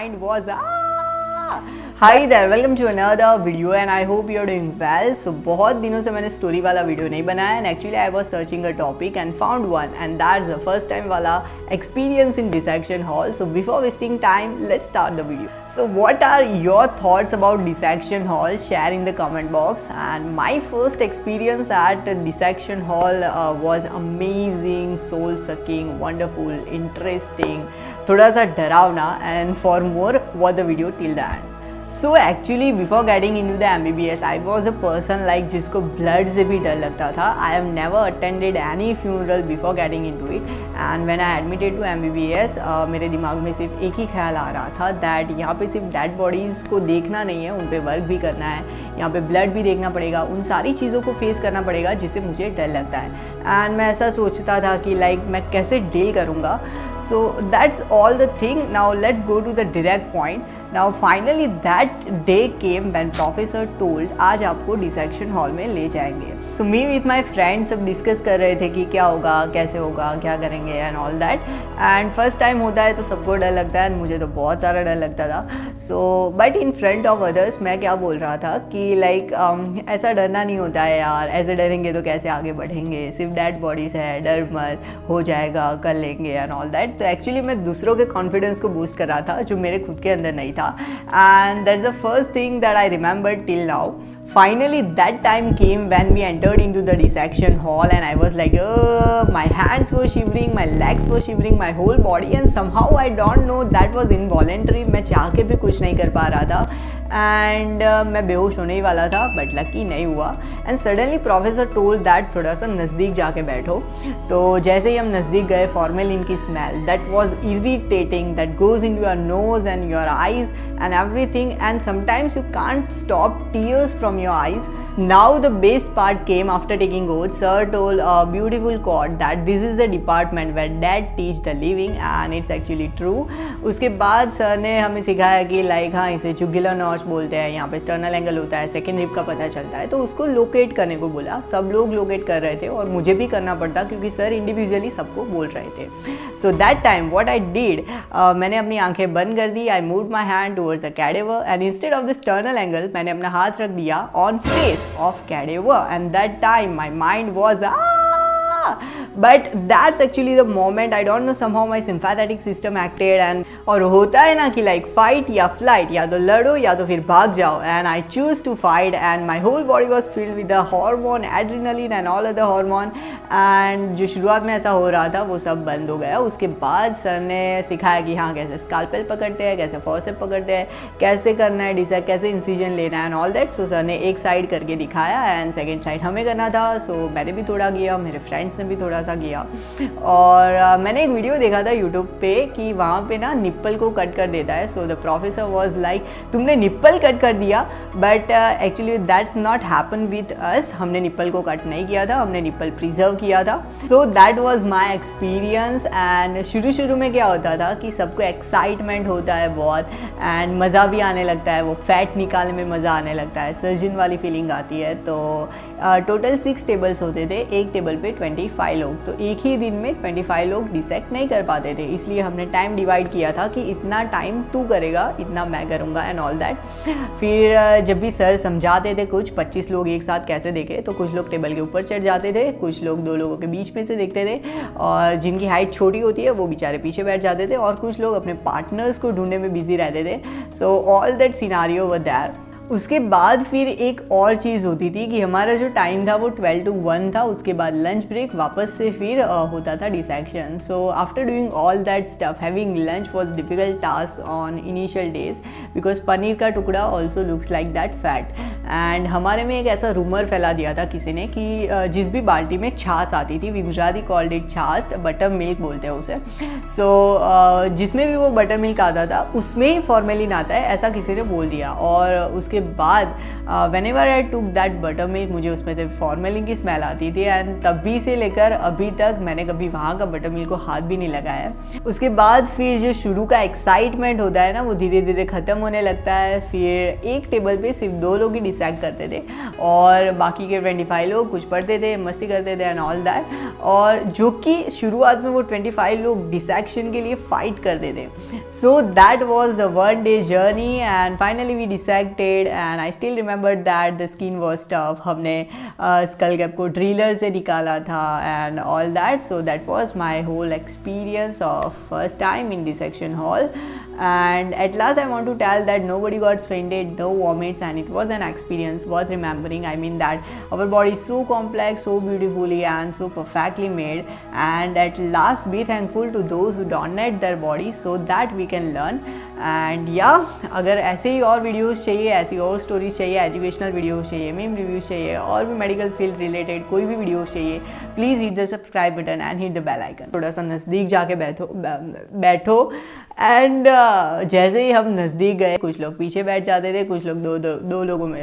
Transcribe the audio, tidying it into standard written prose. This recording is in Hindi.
mind was Hi there, welcome to another video and I hope you're doing well. So बहुत दिनों से मैंने स्टोरी वाला वीडियो नहीं बनाया and actually I was searching a topic and found one and that's the first time वाला experience in dissection hall. So before wasting time, let's start the video. So what are your thoughts about dissection hall? Share in the comment box. And my first experience at dissection hall was amazing, soul sucking, wonderful, interesting, थोड़ा सा डरावना and for more watch the video till the end. So actually before getting into the MBBS I was a person like जिसको blood से भी डर लगता था. I have never attended any funeral before getting into it and when I admitted to MBBS मेरे दिमाग में सिर्फ एक ही ख्याल आ रहा था that यहाँ पे सिर्फ डेड बॉडीज़ को देखना नहीं है, उन पे वर्क भी करना है, यहाँ पे ब्लड भी देखना पड़ेगा, उन सारी चीज़ों को फेस करना पड़ेगा जिससे मुझे डर लगता है एंड मैं ऐसा सोचता था कि लाइक मैं कैसे डील करूँगा. So that's all the thing. Now let's go to the direct point. Now finally that day came when professor told आज आपको dissection hall में ले जाएंगे. So me with my friends सब डिस्कस कर रहे थे कि क्या होगा, कैसे होगा, क्या करेंगे and all that. And first time होता है तो सबको डर लगता है and मुझे तो बहुत सारा डर लगता था. So but in front of others मैं क्या बोल रहा था कि like ऐसा डरना नहीं होता है यार, ऐसे डरेंगे तो कैसे आगे बढ़ेंगे, सिर्फ डेड बॉडीज है, डर मत, हो जाएगा, कर लेंगे and all that. तो एक्चुअली मैं दूसरों के कॉन्फिडेंस को बूस्ट कर रहा था जो मेरे खुद के अंदर नहीं था. And that's the first thing that I remember till now. Finally that time came when we entered into the dissection hall and I was like my hands were shivering, my legs were shivering, my whole body and somehow I don't know that was involuntary. मैं चाह के भी कुछ नहीं कर पा रहा था एंड मैं बेहोश होने ही वाला था बट लकी नहीं हुआ and suddenly professor told that थोड़ा सा नज़दीक जाके बैठो. तो जैसे ही हम नज़दीक गए फॉर्मेलिन की smell that was irritating that goes into your nose and your eyes and everything and sometimes you can't stop tears from your eyes. Now the best part came after taking oath. Sir told a beautiful quote that this is the department where dead teach the living and it's actually true. उसके बाद सर ने हमें सिखाया कि लाइक हाँ इसे जुगुलर नॉच बोलते हैं, यहाँ पे स्टर्नल एंगल होता है, सेकेंड रिब का पता चलता है, तो उसको लोकेट करने को बोला. सब लोग लोकेट कर रहे थे और मुझे भी करना पड़ता क्योंकि सर इंडिविजुअली सबको बोल रहे थे. So that time what I did, मैंने अपनी आंखें बंद कर दी. I moved my hand towards the cadaver and instead of the sternal angle मैंने अपना हाथ रख दिया on face of cadaver and that time my mind was but that's actually the moment I don't know somehow my sympathetic system acted and और होता है ना कि like fight या flight, या तो लड़ो या तो फिर भाग जाओ and I choose to fight and my whole body was filled with the hormone, adrenaline and all other hormone and जो शुरुआत में ऐसा हो रहा था वो सब बंद हो गया. उसके बाद सर ने सिखाया कि हाँ कैसे स्काल्पेल पकड़ते हैं, कैसे फॉर्सेप पकड़ते हैं, कैसे करना है डिसाइड, कैसे इंसिजन लेना है and all that. So sir ने एक साइड करके दिखाया एंड सेकेंड साइड हमें करना था. सो मैंने भी थोड़ा किया, मेरे फ्रेंड्स ने भी थोड़ा सा किया और मैंने एक वीडियो देखा था यूट्यूब पे कि वहाँ पे ना निप्पल को कट कर देता है. So the professor was like तुमने निप्पल कट कर दिया but actually that's not happen with us. हमने निप्पल को कट नहीं किया था, हमने निप्पल प्रिजर्व किया था. So that was my experience and शुरू में क्या होता था कि सबको एक्साइटमेंट होता है बहुत एंड मज़ा भी आने लगता है, वो फैट निकालने में मज़ा आने लगता है, सर्जन वाली फीलिंग आती है. तो टोटल 6 टेबल्स होते थे, एक टेबल पे 25 लोग, तो एक ही दिन में 25 लोग डिसेक्ट नहीं कर पाते थे, इसलिए हमने टाइम डिवाइड किया था कि इतना टाइम तू करेगा, इतना मैं करूँगा एंड ऑल दैट. फिर जब भी सर समझाते थे कुछ 25 लोग एक साथ कैसे देखे, तो कुछ लोग टेबल के ऊपर चढ़ जाते थे, कुछ लोग 2 लोगों के बीच में से देखते थे और जिनकी हाइट छोटी होती है वो बेचारे पीछे बैठ जाते थे और कुछ लोग अपने पार्टनर्स को ढूंढने में बिजी रहते थे. So all that scenario were there. उसके बाद फिर एक और चीज़ होती थी कि हमारा जो टाइम था वो 12 to 1 था. उसके बाद लंच ब्रेक, वापस से फिर होता था dissection. So after doing all that stuff having lunch was difficult task on initial days because paneer का टुकड़ा also looks like that fat and हमारे में एक ऐसा रूमर फैला दिया था किसी ने कि जिस भी बाल्टी में छाछ आती थी, वी गुजराती कॉल्ड इट छाछ, बटर मिल्क बोलते हैं उसे. सो जिसमें भी वो बटर मिल्क आता था उसमें ही फॉर्मेलिन आता है, ऐसा किसी ने बोल दिया. और उसके उसके बाद whenever I took that butter milk मुझे उसमें से फॉर्मेलिन की स्मेल आती थी एंड तभी से लेकर अभी तक मैंने कभी वहाँ का बटर मिल्क को हाथ भी नहीं लगाया। उसके बाद फिर जो शुरू का एक्साइटमेंट होता है ना वो धीरे धीरे ख़त्म होने लगता है। फिर एक टेबल पे सिर्फ 2 लोग ही डिसाइड करते थे और बाकी के 25 लोग कुछ पढ़ते थे, मस्ती करते थे एंड ऑल दैट। और जो कि शुरुआत में वो 25 लोग डिसेक्शन के लिए फाइट करते थे। So that was the 1 day journey and finally we decided and I still remember that the skin was tough. हमने स्कल कैप को ड्रिलर से निकाला था and all that. So that was my whole experience of first time in dissection hall and at last I want to tell that nobody got fainted, no vomits, and it was an experience worth remembering. I mean that our body is so complex, so beautifully and so perfectly made, and at last be thankful to those who donate their body so that we can learn. And या अगर ऐसे ही और वीडियोस चाहिए, ऐसी और स्टोरीज चाहिए, एजुकेशनल वीडियोस चाहिए, मीम रिव्यूज चाहिए और भी मेडिकल फील्ड रिलेटेड कोई भी वीडियोस चाहिए, please hit the subscribe button and hit the bell icon. थोड़ा सा नज़दीक जाके बैठो एंड जैसे ही हम नज़दीक गए कुछ लोग पीछे बैठ जाते थे, कुछ लोग दो लोगों में